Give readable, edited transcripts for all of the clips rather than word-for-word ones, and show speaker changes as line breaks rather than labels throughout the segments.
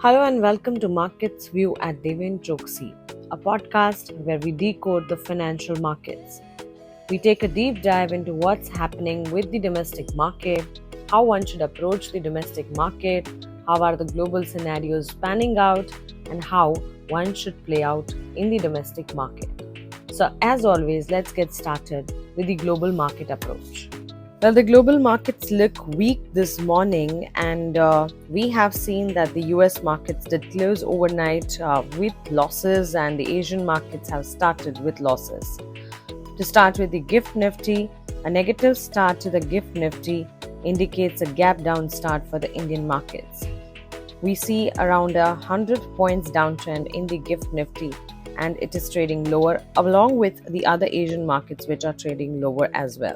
Hello and welcome to Markets View at Deven Choksey, a podcast where we decode the financial markets. We take a deep dive into what's happening with the domestic market, how one should approach the domestic market, how are the global scenarios panning out, and how one should play out in the domestic market. So, as always, let's get started with the global market approach. Well, the global markets look weak this morning, and we have seen that the US markets did close overnight with losses, and the Asian markets have started with losses. To start with the GIFT Nifty, a negative start to the GIFT Nifty indicates a gap down start for the Indian markets. We see around 100 points downtrend in the GIFT Nifty, and it is trading lower along with the other Asian markets which are trading lower as well.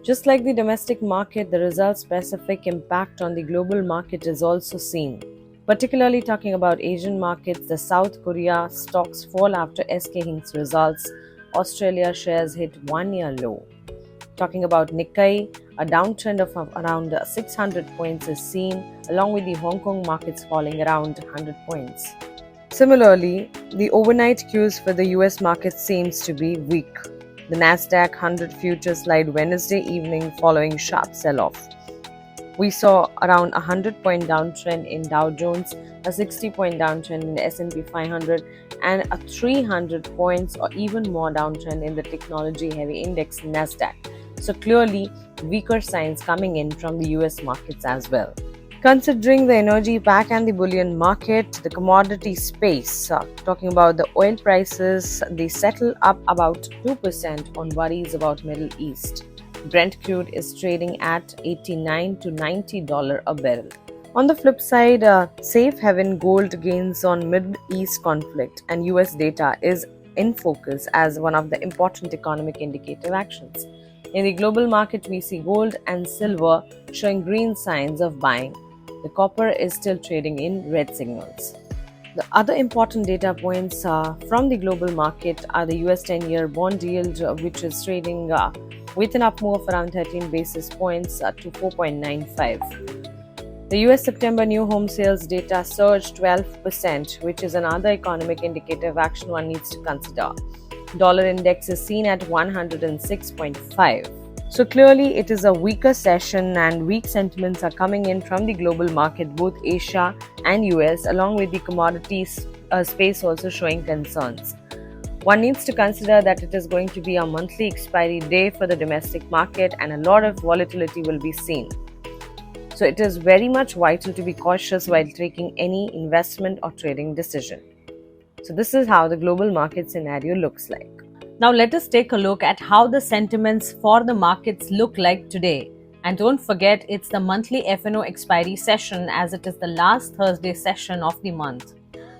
Just like the domestic market, the result-specific impact on the global market is also seen. Particularly talking about Asian markets, the South Korea stocks fall after SK Inc's results. Australia shares hit one-year low. Talking about Nikkei, a downtrend of around 600 points is seen, along with the Hong Kong markets falling around 100 points. Similarly, the overnight cues for the US market seems to be weak. The Nasdaq 100 futures slide Wednesday evening following sharp sell-off. We saw around a 100-point downtrend in Dow Jones, a 60-point downtrend in the S&P 500, and a 300 points or even more downtrend in the technology-heavy index Nasdaq. So clearly, weaker signs coming in from the US markets as well. Considering the energy pack and the bullion market, the commodity space, talking about the oil prices, they settle up about 2% on worries about Middle East. Brent crude is trading at $89 to $90 a barrel. On the flip side, safe haven gold gains on Middle East conflict and US data is in focus as one of the important economic indicator actions. In the global market, we see gold and silver showing green signs of buying. The copper is still trading in red signals. The other important data points from the global market are the US 10-year bond yield, which is trading with an up move of around 13 basis points to 4.95. The US September new home sales data surged 12%, which is another economic indicator of action one needs to consider. Dollar index is seen at 106.5. So clearly it is a weaker session and weak sentiments are coming in from the global market, both Asia and US, along with the commodities space also showing concerns. One needs to consider that it is going to be a monthly expiry day for the domestic market and a lot of volatility will be seen. So it is very much vital to be cautious while taking any investment or trading decision. So this is how the global market scenario looks like. Now let us take a look at how the sentiments for the markets look like today. And don't forget, it's the monthly F&O expiry session as it is the last Thursday session of the month.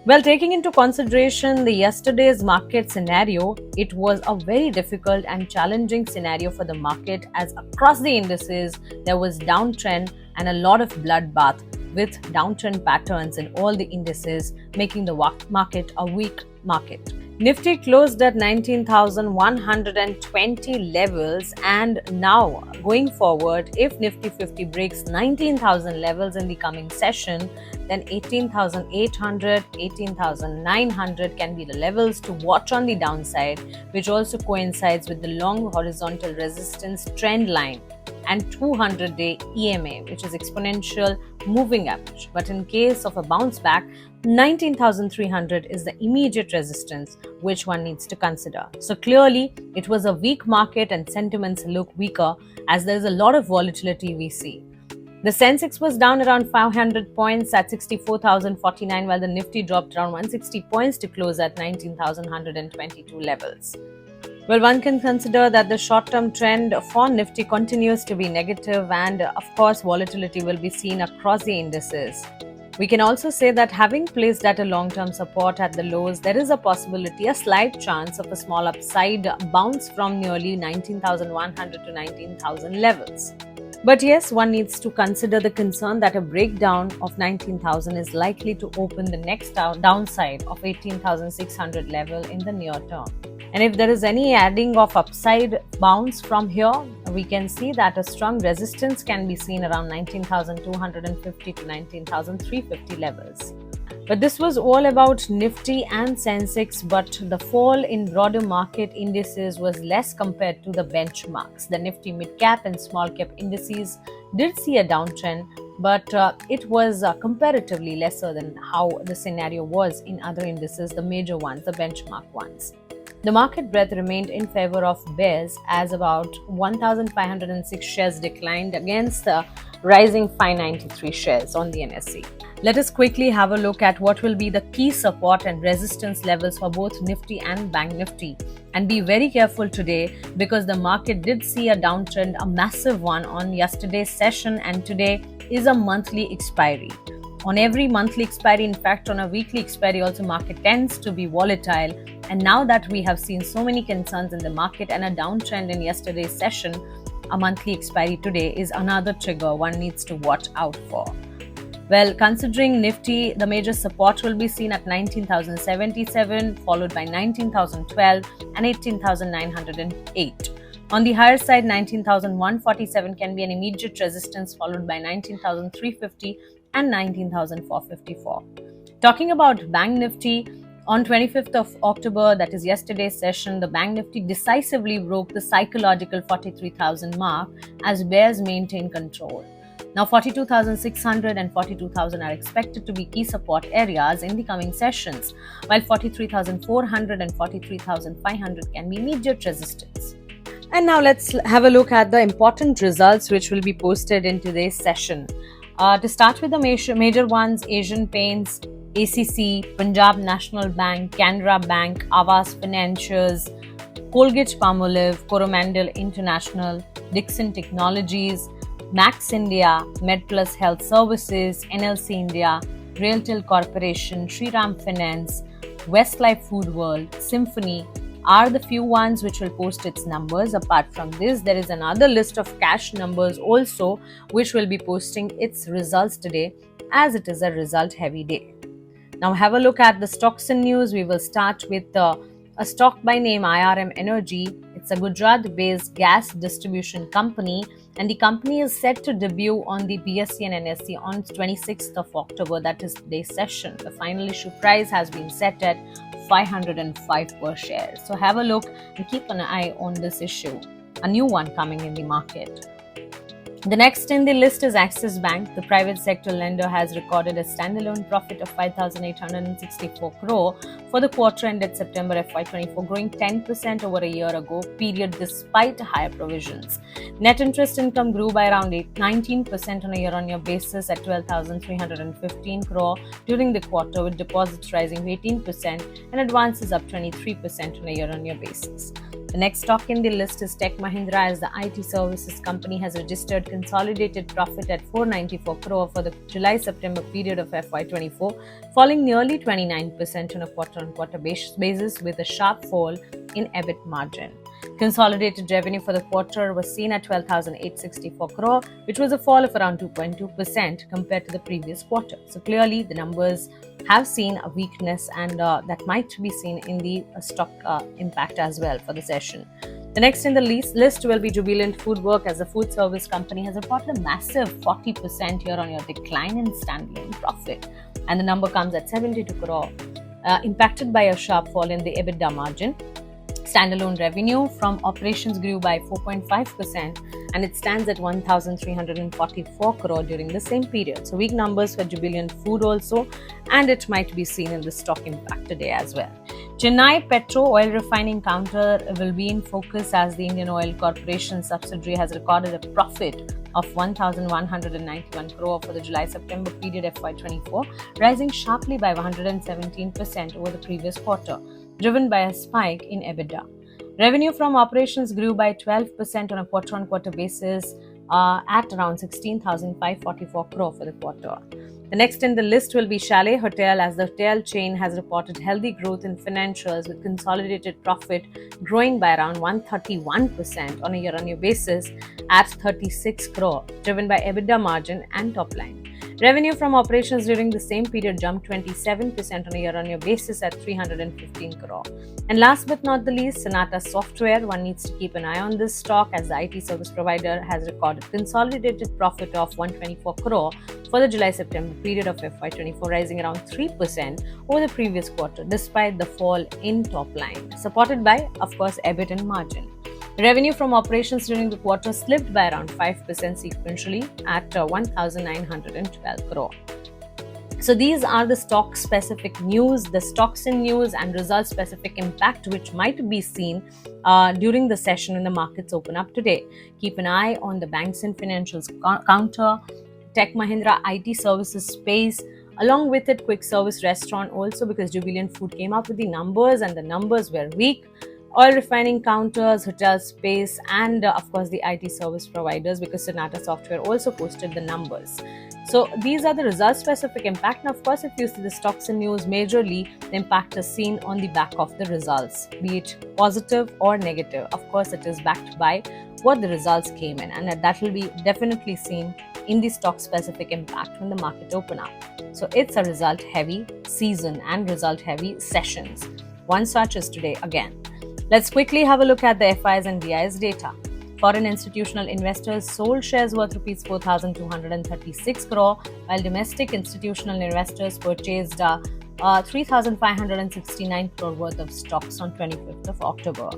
Well, taking into consideration the yesterday's market scenario, it was a very difficult and challenging scenario for the market as across the indices there was downtrend and a lot of bloodbath with downtrend patterns in all the indices, making the market a weak market. Nifty closed at 19,120 levels, and now going forward, if Nifty 50 breaks 19,000 levels in the coming session, then 18,800, 18,900 can be the levels to watch on the downside, which also coincides with the long horizontal resistance trend line and 200-day EMA, which is exponential moving average. But in case of a bounce back, 19,300 is the immediate resistance which one needs to consider. So clearly, it was a weak market and sentiments look weaker as there is a lot of volatility we see. The Sensex was down around 500 points at 64,049, while the Nifty dropped around 160 points to close at 19,122 levels. Well, one can consider that the short-term trend for Nifty continues to be negative and, of course, volatility will be seen across the indices. We can also say that having placed at a long-term support at the lows, there is a possibility, a slight chance of a small upside bounce from nearly 19,100 to 19,000 levels. But yes, one needs to consider the concern that a breakdown of 19,000 is likely to open the next downside of 18,600 level in the near term. And if there is any adding of upside bounce from here, we can see that a strong resistance can be seen around 19,250 to 19,350 levels. But this was all about Nifty and Sensex, but the fall in broader market indices was less compared to the benchmarks. The Nifty mid-cap and small-cap indices did see a downtrend, but it was comparatively lesser than how the scenario was in other indices, the major ones, the benchmark ones. The market breadth remained in favor of bears as about 1,506 shares declined against the rising 593 shares on the NSE. Let us quickly have a look at what will be the key support and resistance levels for both Nifty and Bank Nifty. And be very careful today because the market did see a downtrend, a massive one on yesterday's session, and today is a monthly expiry. On every monthly expiry, in fact on a weekly expiry also, market tends to be volatile. And now that we have seen so many concerns in the market and a downtrend in yesterday's session, a monthly expiry today is another trigger one needs to watch out for. Well, considering Nifty, the major support will be seen at 19,077, followed by 19,012 and 18,908. On the higher side, 19,147 can be an immediate resistance, followed by 19,350 and 19,454. Talking about Bank Nifty, on 25th of October, that is yesterday's session, the Bank Nifty decisively broke the psychological 43,000 mark as bears maintain control. Now 42,600 and 42,000 are expected to be key support areas in the coming sessions, while 43,400 and 43,500 can be immediate resistance. And now let's have a look at the important results which will be posted in today's session. To start with the major ones, Asian Paints, ACC, Punjab National Bank, Canara Bank, Aavas Financials, Colgate-Palmolive, Coromandel International, Dixon Technologies, Max India, MedPlus Health Services, NLC India, Realtel Corporation, Shriram Finance, Westlife Food World, Symphony are the few ones which will post its numbers. Apart from this, there is another list of cash numbers also which will be posting its results today, as it is a result heavy day. Now have a look at the stocks and news. We will start with a stock by name IRM Energy. It's a Gujarat-based gas distribution company, and the company is set to debut on the BSE and NSE on 26th of October, that is today's session. The final issue price has been set at 505 per share. So have a look and keep an eye on this issue, a new one coming in the market. The next in the list is Axis Bank. The private sector lender has recorded a standalone profit of 5,864 crore for the quarter ended September FY24, growing 10% over a year ago period despite higher provisions. Net interest income grew by around 19% on a year-on-year basis at 12,315 crore during the quarter, with deposits rising 18% and advances up 23% on a year-on-year basis. The next stock in the list is Tech Mahindra, as the IT services company has registered consolidated profit at 494 crore for the July-September period of FY24, falling nearly 29% on a quarter-on-quarter basis with a sharp fall in EBIT margin. Consolidated revenue for the quarter was seen at 12,864 crore, which was a fall of around 2.2% compared to the previous quarter. So clearly the numbers have seen a weakness, and that might be seen in the stock impact as well for the session. The next in the list will be Jubilant Foodwork, as the food service company has reported a massive 40% year-on-year decline in standalone profit, and the number comes at 72 crore, impacted by a sharp fall in the EBITDA margin. Standalone revenue from operations grew by 4.5% and it stands at 1,344 crore during the same period. So weak numbers for Jubilant Food also, and it might be seen in the stock impact today as well. Chennai Petro Oil Refining Counter will be in focus, as the Indian Oil Corporation subsidiary has recorded a profit of 1,191 crore for the July-September period FY24, rising sharply by 117% over the previous quarter, driven by a spike in EBITDA. Revenue from operations grew by 12% on a quarter-on-quarter basis at around 16,544 crore for the quarter. The next in the list will be Chalet Hotel, as the hotel chain has reported healthy growth in financials, with consolidated profit growing by around 131% on a year-on-year basis at 36 crore, driven by EBITDA margin and top line. Revenue from operations during the same period jumped 27% on a year-on-year basis at 315 crore. And last but not the least, Sonata Software. One needs to keep an eye on this stock as the IT service provider has recorded consolidated profit of 124 crore for the July-September period of FY24, rising around 3% over the previous quarter despite the fall in top line, supported by, of course, EBIT and margin. Revenue from operations during the quarter slipped by around 5% sequentially at 1,912 crore. So these are the stock-specific news, the stocks in news and result-specific impact which might be seen during the session when the markets open up today. Keep an eye on the banks and financials counter, Tech Mahindra IT services space, along with it quick service restaurant also, because Jubilant Food came up with the numbers and the numbers were weak. Oil refining counters, hotel space, and of course the IT service providers, because Sonata Software also posted the numbers. So these are the result specific impact. Now, of course, if you see the stocks and news, majorly the impact is seen on the back of the results, be it positive or negative. Of course, it is backed by what the results came in, and that will be definitely seen in the stock specific impact when the market open up. So it's a result heavy season and result heavy sessions. One such is today again. Let's quickly have a look at the FIs and DIs data. Foreign institutional investors sold shares worth Rs 4,236 crore, while domestic institutional investors purchased 3,569 crore worth of stocks on 25th of October.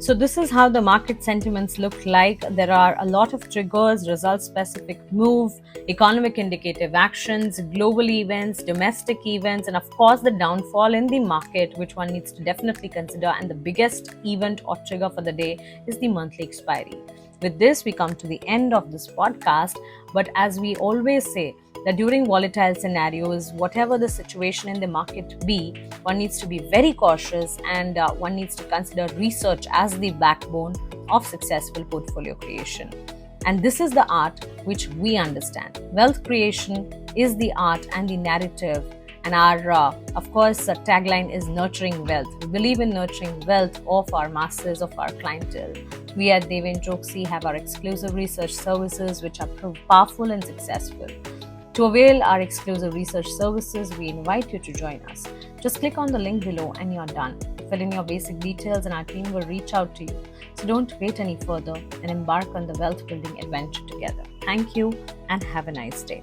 So this is how the market sentiments look like. There are a lot of triggers, result-specific move, economic indicative actions, global events, domestic events, and of course the downfall in the market, which one needs to definitely consider. And the biggest event or trigger for the day is the monthly expiry. With this, we come to the end of this podcast. But as we always say, that during volatile scenarios, whatever the situation in the market be, one needs to be very cautious and one needs to consider research as the backbone of successful portfolio creation. And this is the art which we understand. Wealth creation is the art and the narrative. And our, of course, tagline is nurturing wealth. We believe in nurturing wealth of our masses, of our clientele. We at Deven Choksey have our exclusive research services which are powerful and successful. To avail our exclusive research services, we invite you to join us. Just click on the link below and you're done. Fill in your basic details and our team will reach out to you. So don't wait any further and embark on the wealth building adventure together. Thank you and have a nice day.